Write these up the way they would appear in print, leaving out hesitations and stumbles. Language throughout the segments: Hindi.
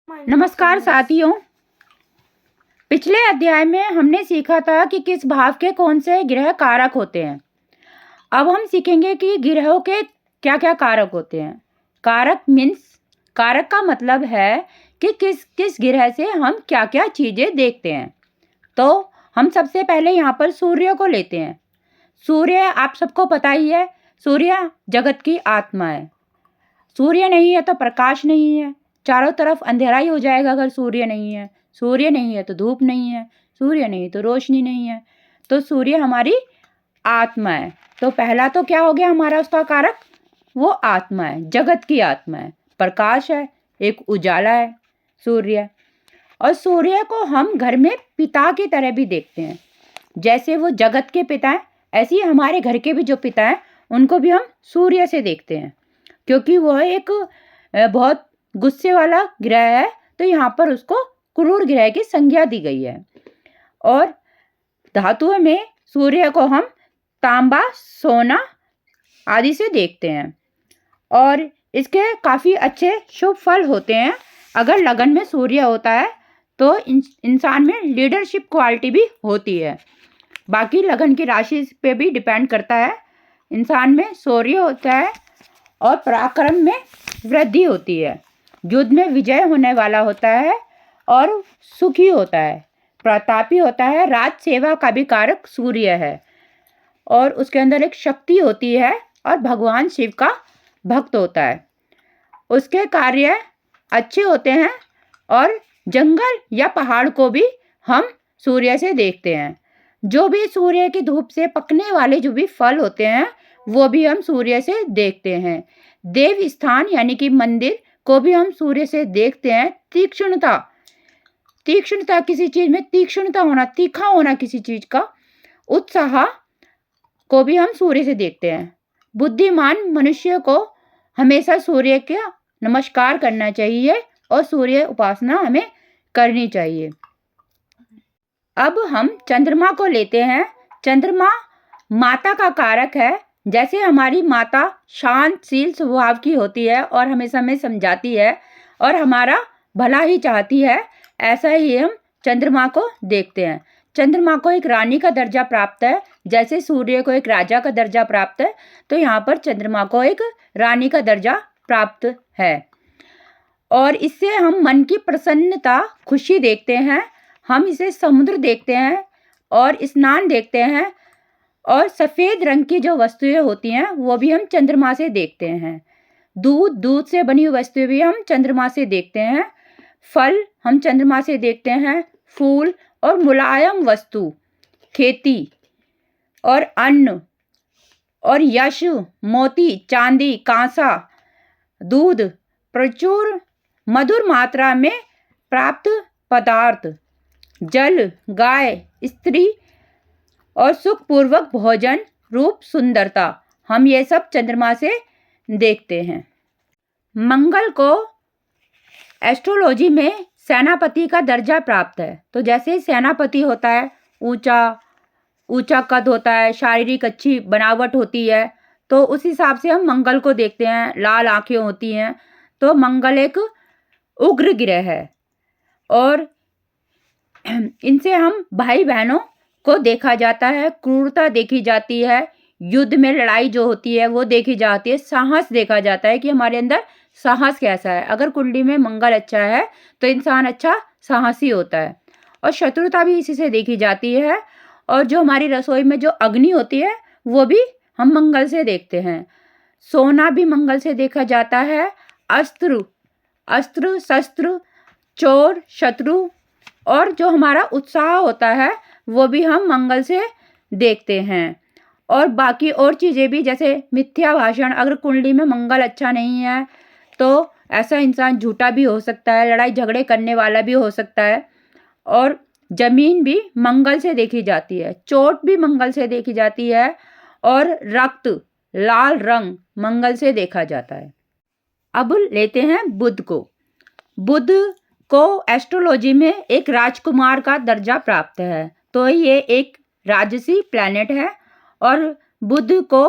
नमस्कार साथियों। पिछले अध्याय में हमने सीखा था कि किस भाव के कौन से ग्रह कारक होते हैं। अब हम सीखेंगे कि ग्रहों के क्या क्या कारक होते हैं। कारक का मतलब है कि किस किस ग्रह से हम क्या क्या चीज़ें देखते हैं। तो हम सबसे पहले यहाँ पर सूर्य को लेते हैं। सूर्य आप सबको पता ही है, सूर्य जगत की आत्मा है। सूर्य नहीं है तो प्रकाश नहीं है, चारों तरफ अंधेरा ही हो जाएगा अगर सूर्य नहीं है। सूर्य नहीं है तो धूप नहीं है, सूर्य नहीं तो रोशनी नहीं है। तो सूर्य हमारी आत्मा है। तो पहला तो क्या हो गया हमारा उसका कारक, वो आत्मा है, जगत की आत्मा है, प्रकाश है, एक उजाला है सूर्य। और सूर्य को हम घर में पिता की तरह भी देखते हैं। जैसे वो जगत के पिता हैं, ऐसे ही हमारे घर के भी जो पिता हैं उनको भी हम सूर्य से देखते हैं, क्योंकि वह एक बहुत गुस्से वाला ग्रह है। तो यहाँ पर उसको क्रूर ग्रह की संज्ञा दी गई है। और धातुओं में सूर्य को हम तांबा, सोना आदि से देखते हैं। और इसके काफ़ी अच्छे शुभ फल होते हैं। अगर लगन में सूर्य होता है तो इंसान में लीडरशिप क्वालिटी भी होती है। बाकी लगन की राशि पे भी डिपेंड करता है। इंसान में सूर्य होता है और पराक्रम में वृद्धि होती है, युद्ध में विजय होने वाला होता है और सुखी होता है, प्रतापी होता है। राज सेवा का भी कारक सूर्य है और उसके अंदर एक शक्ति होती है और भगवान शिव का भक्त होता है। उसके कार्य अच्छे होते हैं और जंगल या पहाड़ को भी हम सूर्य से देखते हैं। जो भी सूर्य की धूप से पकने वाले जो भी फल होते हैं वो भी हम सूर्य से देखते हैं। देव स्थान यानी कि मंदिर को भी हम सूर्य से देखते हैं। तीक्ष्णता किसी चीज में तीक्ष्णता होना, तीखा होना किसी चीज का, उत्साह को भी हम सूर्य से देखते हैं। बुद्धिमान मनुष्य को हमेशा सूर्य का नमस्कार करना चाहिए और सूर्य उपासना हमें करनी चाहिए। अब हम चंद्रमा को लेते हैं। चंद्रमा माता का कारक है। जैसे हमारी माता शांतशील स्वभाव की होती है और हमेशा हमें समझाती है और हमारा भला ही चाहती है, ऐसा ही हम चंद्रमा को देखते हैं। चंद्रमा को एक रानी का दर्जा प्राप्त है। जैसे सूर्य को एक राजा का दर्जा प्राप्त है, तो यहाँ पर चंद्रमा को एक रानी का दर्जा प्राप्त है। और इससे हम मन की प्रसन्नता, खुशी देखते हैं। हम इसे समुद्र देखते हैं और स्नान देखते हैं। और सफ़ेद रंग की जो वस्तुएं होती हैं वो भी हम चंद्रमा से देखते हैं। दूध से बनी हुई वस्तुएं भी हम चंद्रमा से देखते हैं। फल हम चंद्रमा से देखते हैं। फूल और मुलायम वस्तु, खेती और अन्न और यश, मोती, चांदी, कांसा, दूध, प्रचुर मधुर मात्रा में प्राप्त पदार्थ, जल, गाय, स्त्री और सुखपूर्वक भोजन, रूप, सुंदरता, हम ये सब चंद्रमा से देखते हैं। मंगल को एस्ट्रोलॉजी में सेनापति का दर्जा प्राप्त है। तो जैसे सेनापति होता है, ऊंचा कद होता है, शारीरिक अच्छी बनावट होती है, तो उस हिसाब से हम मंगल को देखते हैं। लाल आंखें होती हैं। तो मंगल एक उग्र ग्रह है और इनसे हम भाई बहनों को देखा जाता है, क्रूरता देखी जाती है, युद्ध में लड़ाई जो होती है वो देखी जाती है, साहस देखा जाता है कि हमारे अंदर साहस कैसा है। अगर कुंडली में मंगल अच्छा है तो इंसान अच्छा साहसी होता है। और शत्रुता भी इसी से देखी जाती है। और जो हमारी रसोई में जो अग्नि होती है वो भी हम मंगल से देखते हैं। सोना भी मंगल से देखा जाता है। अस्त्र शस्त्र, चोर, शत्रु और जो हमारा उत्साह होता है वो भी हम मंगल से देखते हैं। और बाकी और चीज़ें भी, जैसे मिथ्या भाषण, अगर कुंडली में मंगल अच्छा नहीं है तो ऐसा इंसान झूठा भी हो सकता है, लड़ाई झगड़े करने वाला भी हो सकता है। और जमीन भी मंगल से देखी जाती है, चोट भी मंगल से देखी जाती है और रक्त, लाल रंग मंगल से देखा जाता है। अब लेते हैं बुध को। बुध को एस्ट्रोलॉजी में एक राजकुमार का दर्जा प्राप्त है। तो ये एक राजसी प्लैनेट है और बुध को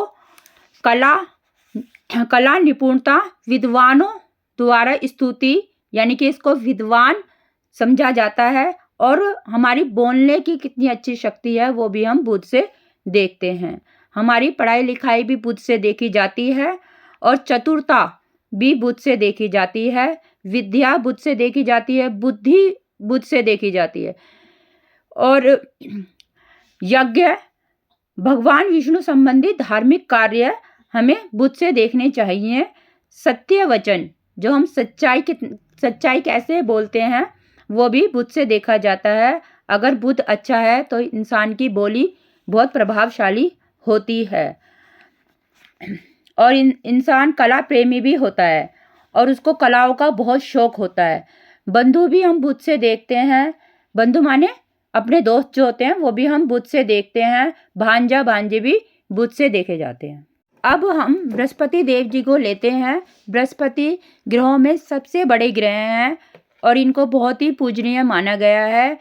कला निपुणता, विद्वानों द्वारा स्तुति यानी कि इसको विद्वान समझा जाता है। और हमारी बोलने की कितनी अच्छी शक्ति है वो भी हम बुध से देखते हैं। हमारी पढ़ाई लिखाई भी बुध से देखी जाती है और चतुरता भी बुध से देखी जाती है, विद्या बुध से देखी जाती है, बुद्धि बुध से देखी जाती है। और यज्ञ, भगवान विष्णु संबंधी धार्मिक कार्य हमें बुध से देखने चाहिए। सत्य वचन, जो हम सच्चाई कैसे बोलते हैं वो भी बुध से देखा जाता है। अगर बुध अच्छा है तो इंसान की बोली बहुत प्रभावशाली होती है और इंसान कला प्रेमी भी होता है और उसको कलाओं का बहुत शौक होता है। बंधु भी हम बुध से देखते हैं। बंधु माने अपने दोस्त जो होते हैं वो भी हम बुध से देखते हैं। भांजा भांजे भी बुध से देखे जाते हैं। अब हम बृहस्पति देव जी को लेते हैं। बृहस्पति ग्रहों में सबसे बड़े ग्रह हैं और इनको बहुत ही पूजनीय माना गया है।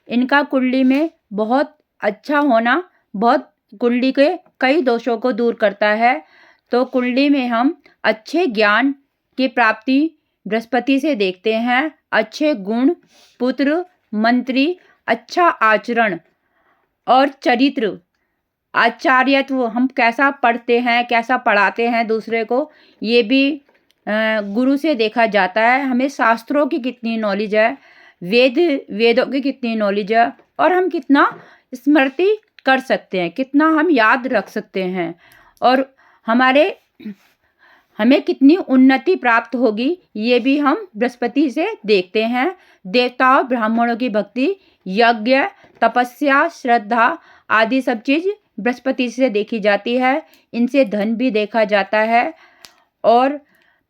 इनका कुंडली में बहुत अच्छा होना बहुत कुंडली के कई दोषों को दूर करता है। तो कुंडली में हम अच्छे ज्ञान की प्राप्ति बृहस्पति से देखते हैं। अच्छे गुण, पुत्र, मंत्री, अच्छा आचरण और चरित्र, आचार्यत्व, हम कैसा पढ़ते हैं, कैसा पढ़ाते हैं दूसरे को, ये भी गुरु से देखा जाता है। हमें शास्त्रों की कितनी नॉलेज है, वेदों की कितनी नॉलेज है और हम कितना स्मृति कर सकते हैं, कितना हम याद रख सकते हैं और हमें कितनी उन्नति प्राप्त होगी, ये भी हम बृहस्पति से देखते हैं। देवताओं ब्राह्मणों की भक्ति, यज्ञ, तपस्या, श्रद्धा आदि सब चीज़ बृहस्पति से देखी जाती है। इनसे धन भी देखा जाता है और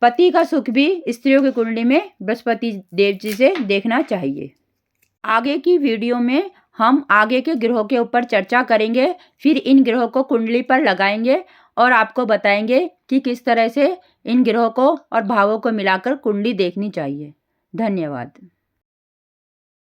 पति का सुख भी स्त्रियों की कुंडली में बृहस्पति देव जी से देखना चाहिए। आगे की वीडियो में हम आगे के ग्रहों के ऊपर चर्चा करेंगे, फिर इन ग्रहों को कुंडली पर लगाएंगे और आपको बताएंगे कि किस तरह से इन ग्रहों को और भावों को मिलाकर कुंडली देखनी चाहिए। धन्यवाद।